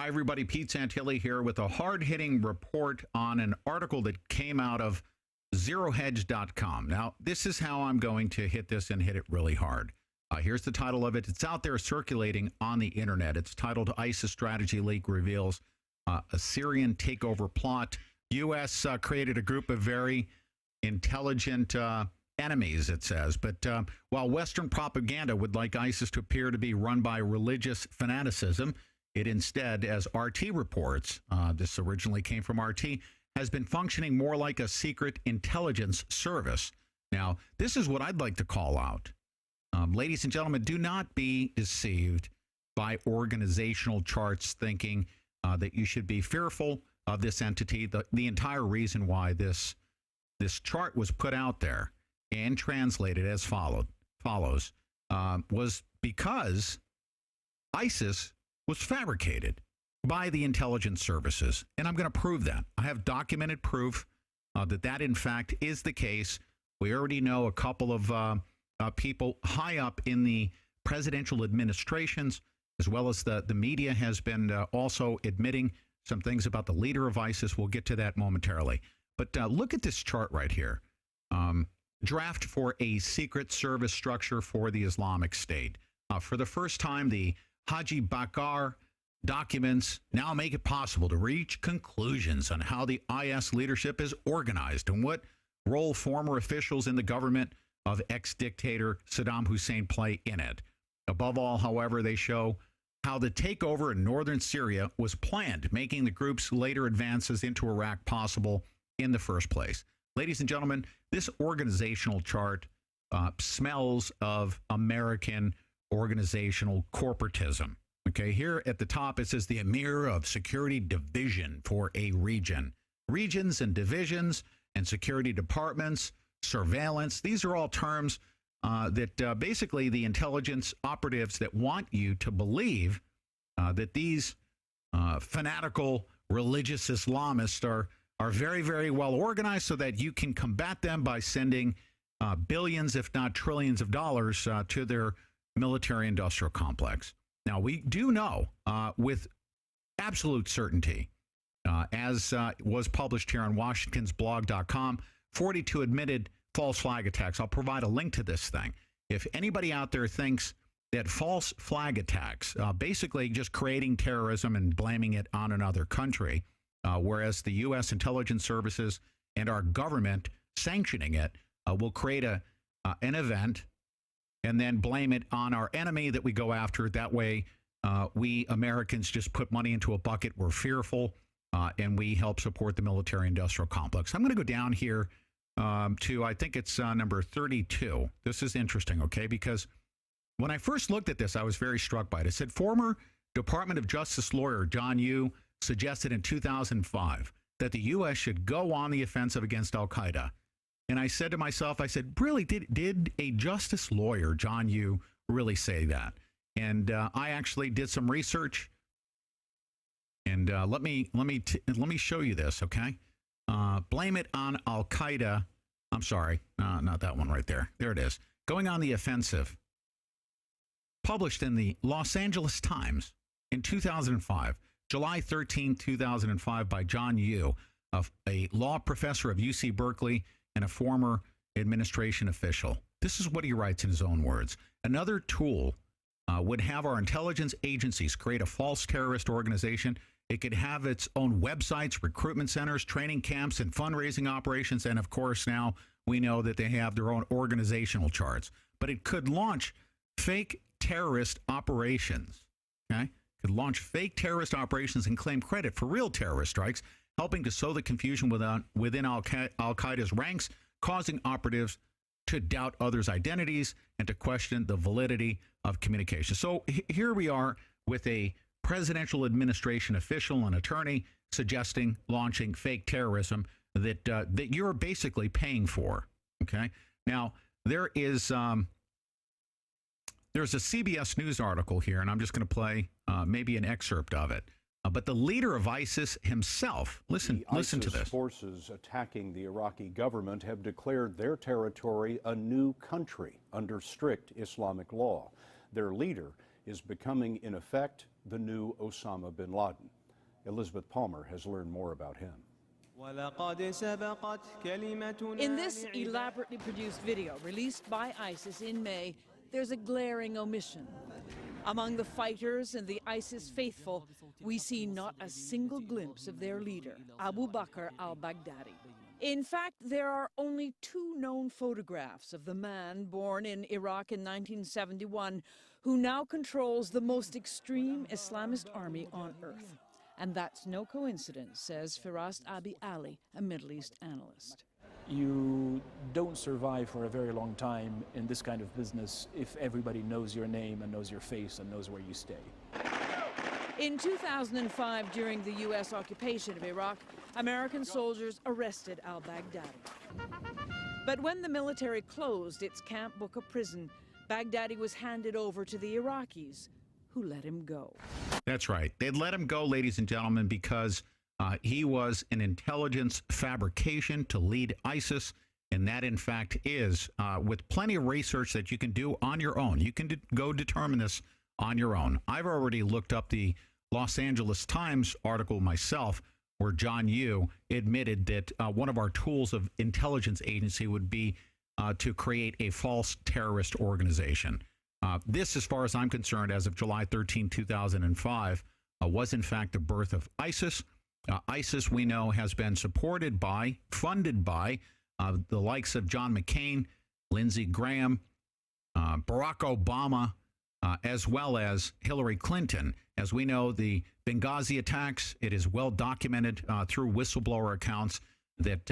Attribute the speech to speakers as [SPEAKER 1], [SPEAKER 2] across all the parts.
[SPEAKER 1] everybody. Pete Santilli here with a hard-hitting report on an article that came out of ZeroHedge.com. Now, this is how I'm going to hit this and hit it really hard. Here's the title of it. It's out there circulating on the internet. It's titled ISIS Strategy Leak Reveals a Syrian Takeover Plot. U.S. Created a group of very intelligent enemies, it says. But while Western propaganda would like ISIS to appear to be run by religious fanaticism, it instead, as RT reports, this originally came from RT, has been functioning more like a secret intelligence service. Now, this is what I'd like to call out. Ladies and gentlemen, do not be deceived by organizational charts thinking that you should be fearful of this entity. The entire reason why this chart was put out there and translated as follows was because ISIS was fabricated by the intelligence services. And I'm going to prove that. I have documented proof that in fact is the case. We already know a couple of people high up in the presidential administrations, as well as the media has been also admitting some things about the leader of ISIS. We'll get to that momentarily. But look at this chart right here. Draft for a secret service structure for the Islamic State. For the first time, the Haji Bakr documents now make it possible to reach conclusions on how the IS leadership is organized and what role former officials in the government of ex-dictator Saddam Hussein play in it. Above all, however, they show how the takeover in northern Syria was planned, making the group's later advances into Iraq possible in the first place. Ladies and gentlemen, this organizational chart smells of American organizational corporatism. Okay, here at the top, it says the Emir of Security Division for a region. Regions and divisions and security departments, surveillance, these are all terms that basically the intelligence operatives that want you to believe that these fanatical religious Islamists are very, very well organized so that you can combat them by sending billions, if not trillions of dollars to their military-industrial complex. Now, we do know with absolute certainty, as was published here on Washington'sBlog.com, 42 admitted false flag attacks. I'll provide a link to this thing. If anybody out there thinks that false flag attacks, basically just creating terrorism and blaming it on another country, whereas the U.S. intelligence services and our government sanctioning it will create an event and then blame it on our enemy that we go after. That way, we Americans just put money into a bucket. We're fearful, and we help support the military-industrial complex. I'm going to go down here to, I think it's number 32. This is interesting, okay, because when I first looked at this, I was very struck by it. It said former Department of Justice lawyer John Yoo suggested in 2005 that the U.S. should go on the offensive against al-Qaeda. And I said to myself, I said, really, did a justice lawyer, John Yoo, really say that? And I actually did some research. And let me show you this, okay? Blame it on al-Qaeda. I'm sorry, not that one right there. There it is. Going on the offensive. Published in the Los Angeles Times in 2005, July 13, 2005, by John Yoo, a law professor of UC Berkeley and a former administration official. This is what he writes in his own words. Another tool would have our intelligence agencies create a false terrorist organization. It could have its own websites, recruitment centers, training camps, and fundraising operations. And of course, now we know that they have their own organizational charts. But it could launch fake terrorist operations. Okay? Could launch fake terrorist operations and claim credit for real terrorist strikes, helping to sow the confusion within al-Qaeda's ranks, causing operatives to doubt others' identities and to question the validity of communication. So here we are with a presidential administration official and attorney suggesting launching fake terrorism that you're basically paying for. Okay. Now there's a CBS News article here, and I'm just going to play maybe an excerpt of it. But the leader of ISIS himself, listen to this.
[SPEAKER 2] Forces attacking the Iraqi government have declared their territory a new country under strict Islamic law. Their leader is becoming, in effect, the new Osama bin Laden. Elizabeth Palmer has learned more about him.
[SPEAKER 3] In this elaborately produced video released by ISIS in May, there's a glaring omission. Among the fighters and the ISIS faithful, we see not a single glimpse of their leader, Abu Bakr al-Baghdadi. In fact, there are only 2 known photographs of the man born in Iraq in 1971 who now controls the most extreme Islamist army on earth. And that's no coincidence, says Firas Abi Ali, a Middle East analyst.
[SPEAKER 4] You don't survive for a very long time in this kind of business if everybody knows your name and knows your face and knows where you stay.
[SPEAKER 3] In 2005, during the U.S. occupation of Iraq, American soldiers arrested al-Baghdadi. But when the military closed its Camp Bucca prison, Baghdadi was handed over to the Iraqis, who let him go.
[SPEAKER 1] That's right. They'd let him go, ladies and gentlemen, because he was an intelligence fabrication to lead ISIS. And that, in fact, is with plenty of research that you can do on your own. You can go determine this on your own. I've already looked up the Los Angeles Times article myself, where John Yoo admitted that one of our tools of intelligence agency would be to create a false terrorist organization. This, as far as I'm concerned, as of July 13, 2005, was in fact the birth of ISIS. ISIS, we know, has been supported by, funded by the likes of John McCain, Lindsey Graham, Barack Obama, as well as Hillary Clinton. As we know, the Benghazi attacks, it is well documented through whistleblower accounts that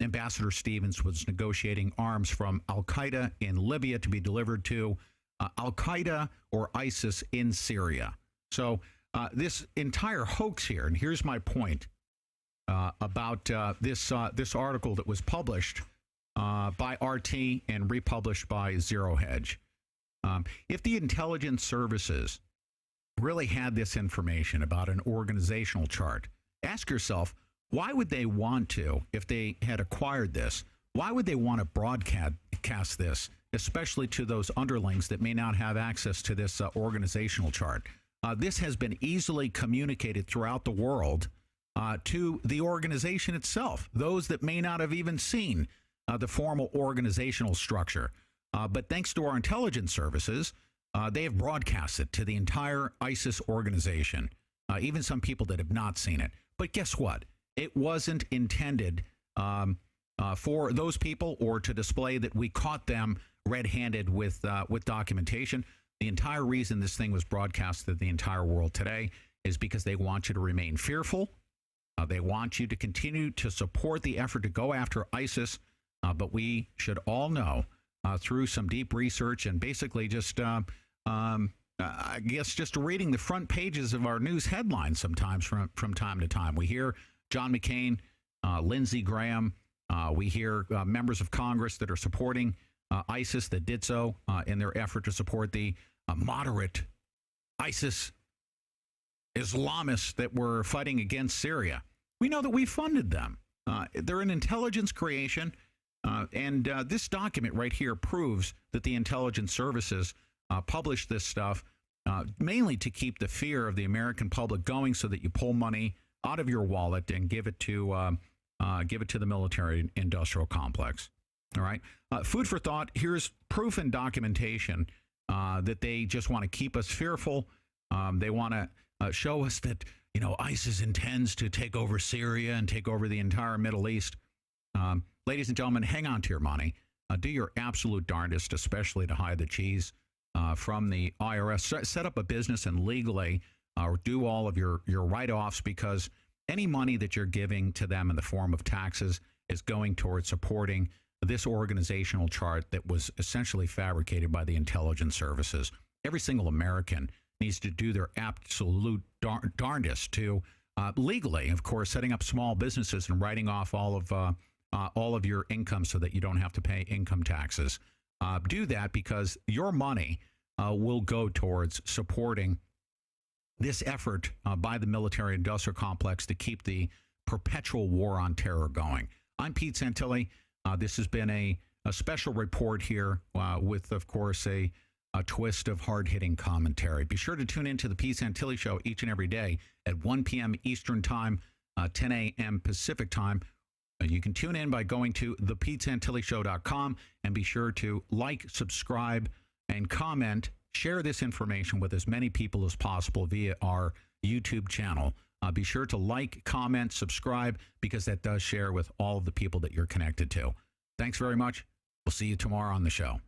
[SPEAKER 1] Ambassador Stevens was negotiating arms from al-Qaeda in Libya to be delivered to al-Qaeda or ISIS in Syria. So this entire hoax here, and here's my point about this article that was published by RT and republished by Zero Hedge. If the intelligence services really had this information about an organizational chart, ask yourself, why would they want to, if they had acquired this, why would they want to broadcast this, especially to those underlings that may not have access to this organizational chart? This has been easily communicated throughout the world to the organization itself, those that may not have even seen the formal organizational structure. But thanks to our intelligence services, they have broadcast it to the entire ISIS organization, even some people that have not seen it. But guess what? It wasn't intended for those people or to display that we caught them red-handed with documentation. The entire reason this thing was broadcast to the entire world today is because they want you to remain fearful. They want you to continue to support the effort to go after ISIS. But we should all know through some deep research and basically just, I guess, just reading the front pages of our news headlines sometimes from time to time. We hear John McCain, Lindsey Graham. We hear members of Congress that are supporting ISIS that did so in their effort to support the moderate ISIS Islamists that were fighting against Syria. We know that we funded them. They're an intelligence creation. And this document right here proves that the intelligence services published this stuff mainly to keep the fear of the American public going so that you pull money out of your wallet and give it to the military industrial complex. All right. Food for thought. Here's proof and documentation that they just want to keep us fearful. They want to show us that, ISIS intends to take over Syria and take over the entire Middle East. Ladies and gentlemen, hang on to your money. Do your absolute darndest, especially to hide the cheese from the IRS. Set up a business and legally do all of your write-offs, because any money that you're giving to them in the form of taxes is going towards supporting this organizational chart that was essentially fabricated by the intelligence services. Every single American needs to do their absolute darndest to legally, of course, setting up small businesses and writing off all of your income so that you don't have to pay income taxes. Do that, because your money will go towards supporting this effort by the military-industrial complex to keep the perpetual war on terror going. I'm Pete Santilli. This has been a special report here with, of course, a a twist of hard-hitting commentary. Be sure to tune into the Pete Santilli Show each and every day at 1 p.m. Eastern Time, 10 a.m. Pacific Time. You can tune in by going to thepetesantillishow.com, and be sure to like, subscribe, and comment. Share this information with as many people as possible via our YouTube channel. Be sure to like, comment, subscribe, because that does share with all of the people that you're connected to. Thanks very much. We'll see you tomorrow on the show.